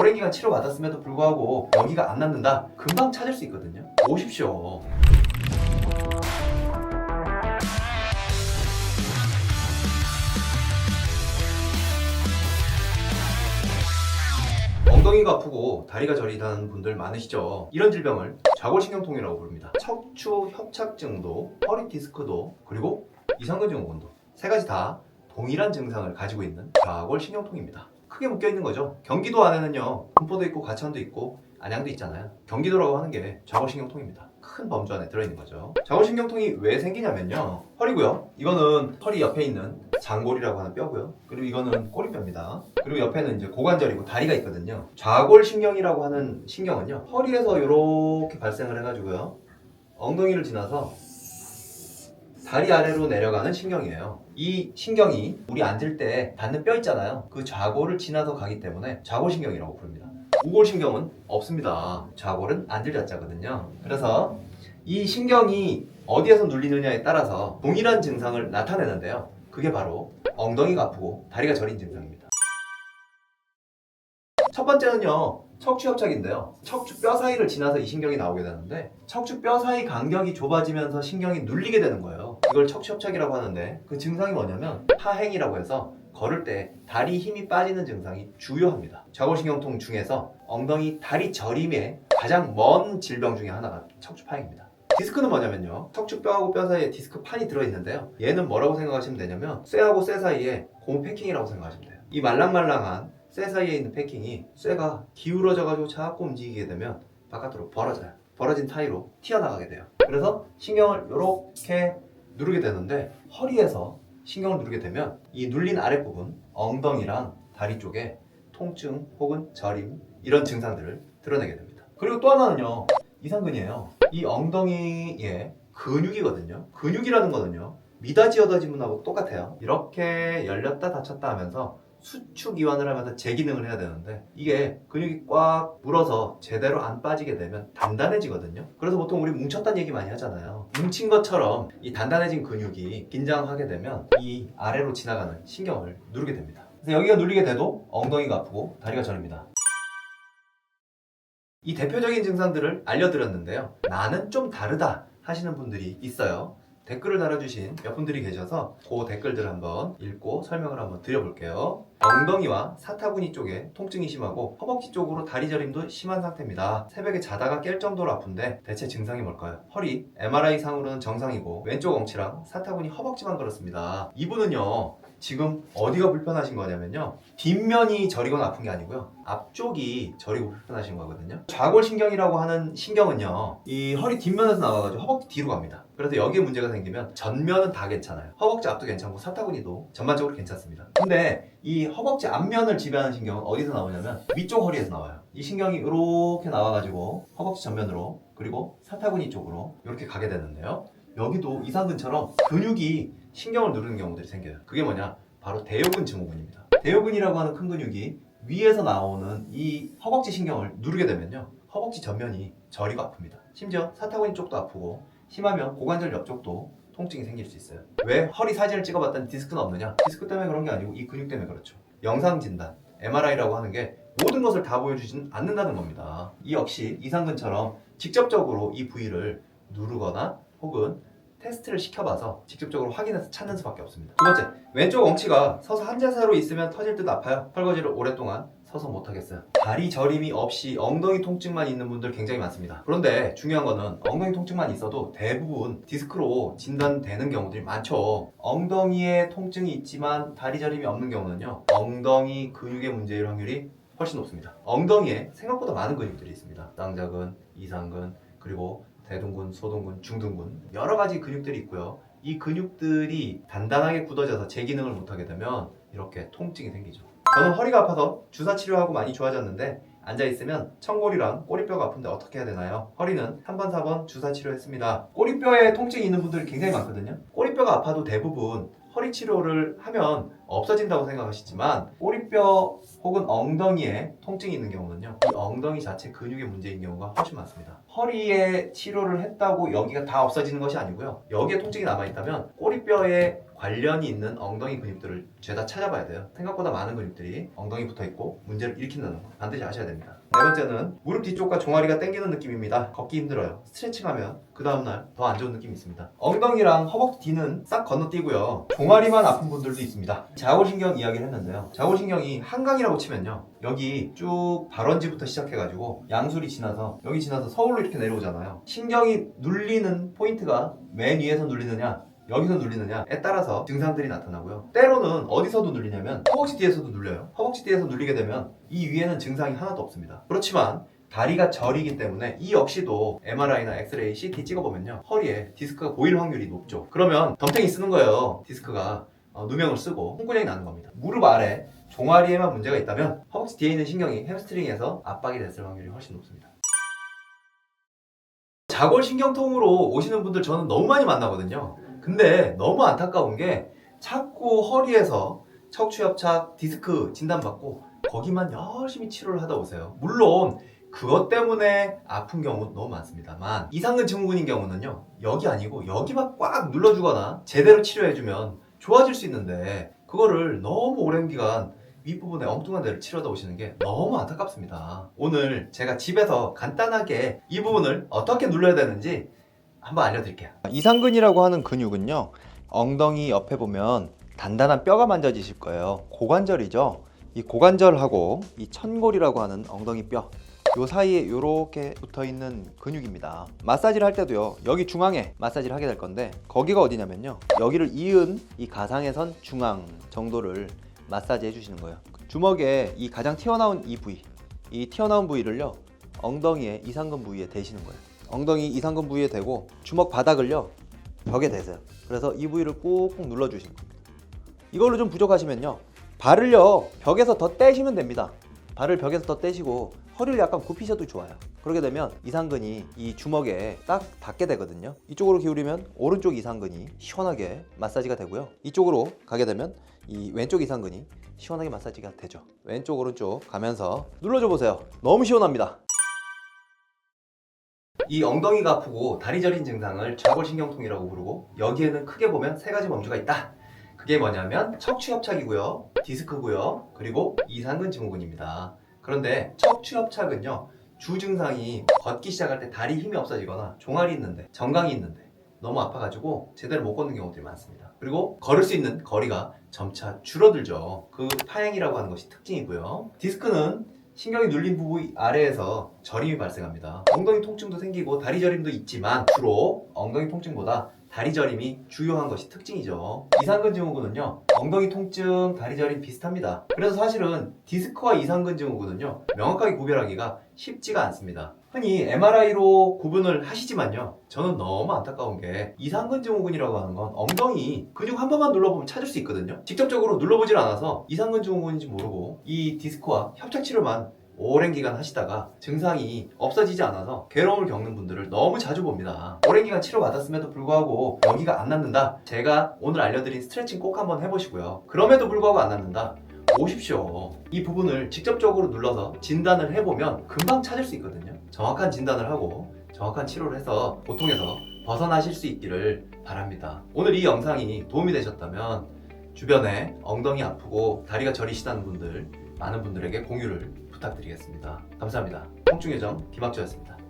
오랜 기간 치료받았음에도 불구하고 여기가 안 낫는다? 금방 찾을 수 있거든요. 오십시오. 엉덩이가 아프고 다리가 저리다는 분들 많으시죠? 이런 질병을 좌골신경통이라고 부릅니다. 척추 협착증도, 허리 디스크도, 그리고 이상근증후군도 세 가지 다 동일한 증상을 가지고 있는 좌골신경통입니다. 크게 묶여있는 거죠. 경기도 안에는요, 군포도 있고 과천도 있고 안양도 있잖아요. 경기도라고 하는 게 좌골신경통입니다. 큰 범주 안에 들어있는 거죠. 좌골신경통이 왜 생기냐면요, 허리고요. 이거는 허리 옆에 있는 장골이라고 하는 뼈고요. 그리고 이거는 꼬리뼈입니다. 그리고 옆에는 이제 고관절이고 다리가 있거든요. 좌골신경이라고 하는 신경은요, 허리에서 이렇게 발생을 해가지고요, 엉덩이를 지나서 다리 아래로 내려가는 신경이에요. 이 신경이 우리 앉을 때 닿는 뼈 있잖아요. 그 좌골을 지나서 가기 때문에 좌골신경이라고 부릅니다. 우골신경은 없습니다. 좌골은 앉을 자자거든요. 그래서 이 신경이 어디에서 눌리느냐에 따라서 동일한 증상을 나타내는데요. 그게 바로 엉덩이가 아프고 다리가 저린 증상입니다. 첫 번째는요, 척추협착인데요. 척추 뼈 사이를 지나서 이 신경이 나오게 되는데, 척추 뼈 사이 간격이 좁아지면서 신경이 눌리게 되는 거예요. 이걸 척추협착이라고 하는데, 그 증상이 뭐냐면 하행이라고 해서 걸을 때 다리 힘이 빠지는 증상이 주요합니다. 좌골신경통 중에서 엉덩이 다리 저림의 가장 먼 질병 중에 하나가 척추파행입니다. 디스크는 뭐냐면요, 척추뼈하고 뼈 사이에 디스크 판이 들어있는데요, 얘는 뭐라고 생각하시면 되냐면 쇠하고 쇠 사이에 고무 패킹이라고 생각하시면 돼요. 이 말랑말랑한 쇠 사이에 있는 패킹이 쇠가 기울어져가지고 자꾸 움직이게 되면 바깥으로 벌어져요. 벌어진 타이로 튀어나가게 돼요. 그래서 신경을 이렇게 누르게 되는데, 허리에서 신경을 누르게 되면 이 눌린 아랫부분, 엉덩이랑 다리 쪽에 통증 혹은 저림, 이런 증상들을 드러내게 됩니다. 그리고 또 하나는요, 이상근이에요. 이 엉덩이에 근육이거든요. 근육이라는 거는요, 미닫이 여닫이문하고 똑같아요. 이렇게 열렸다 닫혔다 하면서 수축 이완을 하면서 재기능을 해야 되는데, 이게 근육이 꽉 물어서 제대로 안 빠지게 되면 단단해지거든요. 그래서 보통 우리 뭉쳤다는 얘기 많이 하잖아요. 뭉친 것처럼 이 단단해진 근육이 긴장하게 되면 이 아래로 지나가는 신경을 누르게 됩니다. 그래서 여기가 눌리게 돼도 엉덩이가 아프고 다리가 저립니다. 이 대표적인 증상들을 알려드렸는데요, 나는 좀 다르다 하시는 분들이 있어요. 댓글을 달아주신 몇 분들이 계셔서 그 댓글들 한번 읽고 설명을 한번 드려볼게요. 엉덩이와 사타구니 쪽에 통증이 심하고 허벅지 쪽으로 다리 저림도 심한 상태입니다. 새벽에 자다가 깰 정도로 아픈데 대체 증상이 뭘까요? 허리, MRI 상으로는 정상이고 왼쪽 엉치랑 사타구니, 허벅지만 그렇습니다. 이분은요, 지금 어디가 불편하신 거냐면요, 뒷면이 저리거나 아픈 게 아니고요, 앞쪽이 저리고 불편하신 거거든요. 좌골신경이라고 하는 신경은요, 이 허리 뒷면에서 나와가지고 허벅지 뒤로 갑니다. 그래서 여기에 문제가 생기면 전면은 다 괜찮아요. 허벅지 앞도 괜찮고 사타구니도 전반적으로 괜찮습니다. 근데 이 허벅지 앞면을 지배하는 신경은 어디서 나오냐면 위쪽 허리에서 나와요. 이 신경이 이렇게 나와가지고 허벅지 전면으로, 그리고 사타구니 쪽으로 이렇게 가게 되는데요, 여기도 이상근처럼 근육이 신경을 누르는 경우들이 생겨요. 그게 뭐냐? 바로 대요근 증후군입니다. 대요근이라고 하는 큰 근육이 위에서 나오는 이 허벅지 신경을 누르게 되면요, 허벅지 전면이 저리고 아픕니다. 심지어 사타구니 쪽도 아프고 심하면 고관절 옆쪽도 통증이 생길 수 있어요. 왜 허리 사진을 찍어봤더니 디스크는 없느냐? 디스크 때문에 그런 게 아니고 이 근육 때문에 그렇죠. 영상 진단, MRI라고 하는 게 모든 것을 다 보여주지는 않는다는 겁니다. 이 역시 이상근처럼 직접적으로 이 부위를 누르거나 혹은 테스트를 시켜봐서 직접적으로 확인해서 찾는 수밖에 없습니다. 두 번째, 왼쪽 엉치가 서서 한 자세로 있으면 터질 듯 아파요. 설거지를 오랫동안 서서 못하겠어요. 다리 저림이 없이 엉덩이 통증만 있는 분들 굉장히 많습니다. 그런데 중요한 거는 엉덩이 통증만 있어도 대부분 디스크로 진단되는 경우들이 많죠. 엉덩이에 통증이 있지만 다리 저림이 없는 경우는요, 엉덩이 근육의 문제일 확률이 훨씬 높습니다. 엉덩이에 생각보다 많은 근육들이 있습니다. 쌍자근, 이상근, 그리고 대둔근, 소둔근, 중둔근, 여러 가지 근육들이 있고요. 이 근육들이 단단하게 굳어져서 제 기능을 못하게 되면 이렇게 통증이 생기죠. 저는 허리가 아파서 주사 치료하고 많이 좋아졌는데, 앉아있으면 청골이랑 꼬리뼈가 아픈데 어떻게 해야 되나요? 허리는 3번, 4번 주사 치료했습니다. 꼬리뼈에 통증이 있는 분들이 굉장히 많거든요. 꼬리뼈가 아파도 대부분 허리 치료를 하면 없어진다고 생각하시지만, 꼬리뼈 혹은 엉덩이에 통증이 있는 경우는요, 이 엉덩이 자체 근육의 문제인 경우가 훨씬 많습니다. 허리에 치료를 했다고 여기가 다 없어지는 것이 아니고요, 여기에 통증이 남아있다면 꼬리뼈에 관련이 있는 엉덩이 근육들을 죄다 찾아봐야 돼요. 생각보다 많은 근육들이 엉덩이 붙어있고 문제를 일으킨다는 거 반드시 아셔야 됩니다. 네 번째는 무릎 뒤쪽과 종아리가 당기는 느낌입니다. 걷기 힘들어요. 스트레칭하면 그 다음날 더 안 좋은 느낌이 있습니다. 엉덩이랑 허벅지 뒤는 싹 건너뛰고요. 종아리만 아픈 분들도 있습니다. 자골신경 이야기를 했는데요. 자골신경이 한강이라고 치면요. 여기 쭉 발원지부터 시작해가지고 양수리 지나서 여기 지나서 서울로 이렇게 내려오잖아요. 신경이 눌리는 포인트가 맨 위에서 눌리느냐 여기서 눌리느냐에 따라서 증상들이 나타나고요. 때로는 어디서도 눌리냐면 허벅지 뒤에서도 눌려요. 허벅지 뒤에서 눌리게 되면 이 위에는 증상이 하나도 없습니다. 그렇지만 다리가 저리기 때문에 이 역시도 MRI나 엑스레이, CT 찍어보면요. 허리에 디스크가 보일 확률이 높죠. 그러면 덤탱이 쓰는 거예요. 디스크가 누명을 쓰고 홍군형이 나는 겁니다. 무릎 아래 종아리에만 문제가 있다면 허벅지 뒤에 있는 신경이 햄스트링에서 압박이 됐을 확률이 훨씬 높습니다. 자골신경통으로 오시는 분들 저는 너무 많이 만나거든요. 근데 너무 안타까운 게 자꾸 허리에서 척추협착, 디스크 진단받고 거기만 열심히 치료를 하다 오세요. 물론 그것 때문에 아픈 경우 너무 많습니다만 이상근 증후군인 경우는요. 여기 아니고 여기만 꽉 눌러주거나 제대로 치료해주면 좋아질 수 있는데 그거를 너무 오랜 기간 윗부분에 엉뚱한 데를 치료하다 오시는 게 너무 안타깝습니다. 오늘 제가 집에서 간단하게 이 부분을 어떻게 눌러야 되는지 한번 알려드릴게요. 이상근이라고 하는 근육은요. 엉덩이 옆에 보면 단단한 뼈가 만져지실 거예요. 고관절이죠. 이 고관절하고 이 천골이라고 하는 엉덩이 뼈 요 사이에 이렇게 붙어있는 근육입니다. 마사지를 할 때도요. 여기 중앙에 마사지를 하게 될 건데 거기가 어디냐면요. 여기를 이은 이 가상의 선 중앙 정도를 마사지 해주시는 거예요. 주먹에 이 가장 튀어나온 이 부위, 이 튀어나온 부위를요 엉덩이에 이상근 부위에 대시는 거예요. 엉덩이 이상근 부위에 대고 주먹 바닥을요 벽에 대세요. 그래서 이 부위를 꾹꾹 눌러주시는 겁니다. 이걸로 좀 부족하시면요 발을요 벽에서 더 떼시면 됩니다. 발을 벽에서 더 떼시고 허리를 약간 굽히셔도 좋아요. 그렇게 되면 이상근이 이 주먹에 딱 닿게 되거든요. 이쪽으로 기울이면 오른쪽 이상근이 시원하게 마사지가 되고요. 이쪽으로 가게 되면 이 왼쪽 이상근이 시원하게 마사지가 되죠. 왼쪽 오른쪽 가면서 눌러줘 보세요. 너무 시원합니다. 이 엉덩이가 아프고 다리 저린 증상을 좌골신경통이라고 부르고 여기에는 크게 보면 세 가지 범주가 있다. 그게 뭐냐면 척추협착이고요, 디스크고요, 그리고 이상근 증후군입니다. 그런데 척추협착은요 주 증상이 걷기 시작할 때 다리 힘이 없어지거나 종아리 있는데 정강이 있는데 너무 아파가지고 제대로 못 걷는 경우들이 많습니다. 그리고 걸을 수 있는 거리가 점차 줄어들죠. 그 파행이라고 하는 것이 특징이고요. 디스크는 신경이 눌린 부위 아래에서 저림이 발생합니다. 엉덩이 통증도 생기고 다리 저림도 있지만 주로 엉덩이 통증보다 다리 저림이 주요한 것이 특징이죠. 이상근 증후군은요 엉덩이 통증, 다리 저림 비슷합니다. 그래서 사실은 디스크와 이상근 증후군은요 명확하게 구별하기가 쉽지가 않습니다. 흔히 MRI로 구분을 하시지만요 저는 너무 안타까운 게 이상근 증후군이라고 하는 건 엉덩이 근육 한 번만 눌러보면 찾을 수 있거든요. 직접적으로 눌러보질 않아서 이상근 증후군인지 모르고 이 디스크와 협착 치료만 오랜 기간 하시다가 증상이 없어지지 않아서 괴로움을 겪는 분들을 너무 자주 봅니다. 오랜 기간 치료받았음에도 불구하고 여기가 안 낫는다. 제가 오늘 알려드린 스트레칭 꼭 한번 해보시고요. 그럼에도 불구하고 안 낫는다. 오십시오. 이 부분을 직접적으로 눌러서 진단을 해보면 금방 찾을 수 있거든요. 정확한 진단을 하고 정확한 치료를 해서 고통에서 벗어나실 수 있기를 바랍니다. 오늘 이 영상이 도움이 되셨다면 주변에 엉덩이 아프고 다리가 저리시다는 분들 많은 분들에게 공유를 부탁드리겠습니다. 감사합니다. 통증요정 김학주였습니다.